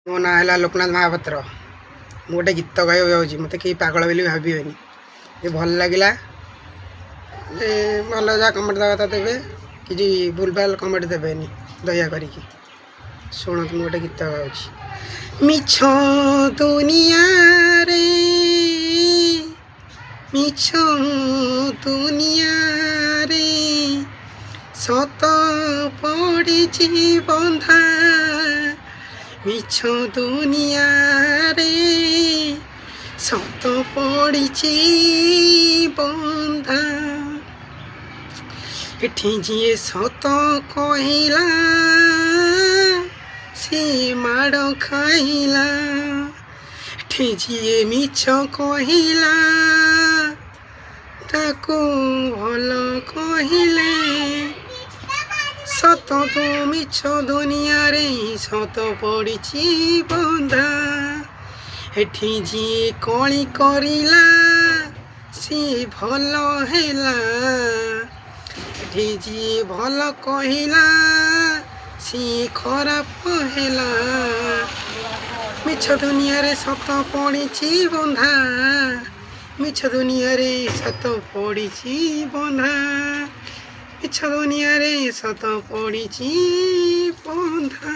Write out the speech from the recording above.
मो ना है लोकनाथ महापात्र। मु गोटे गीत गाइब जाऊँगी मत कहीं पागल बोली भावे ये भल लगे भल जहाँ कमेंट देवा कथा देवे कि भूलभाल कमेंट देवेनि दया करिकी शुणु। मु गोटे गीत गाँची मिछ दुनिया रे मिछ दुनिया रे सत पड़ी बंधा मिछ दुनिया रे सत पड़ी बंधा एठी जी सत कहला से माड़ खाइला एठी जी मिछ कहला ताकू भल कहले सत तो मिछ दुनिया रे सत पड़ी बंधा एठी जी कली करिला सी भल हैला एठी जी भल कहला सी खराब हैला मिछ दुनिया रे सत पड़ी बंधा मिछ दुनिया रे सत पड़ी बंधा मिछ दुनिया रे सत पड़ी बंधा।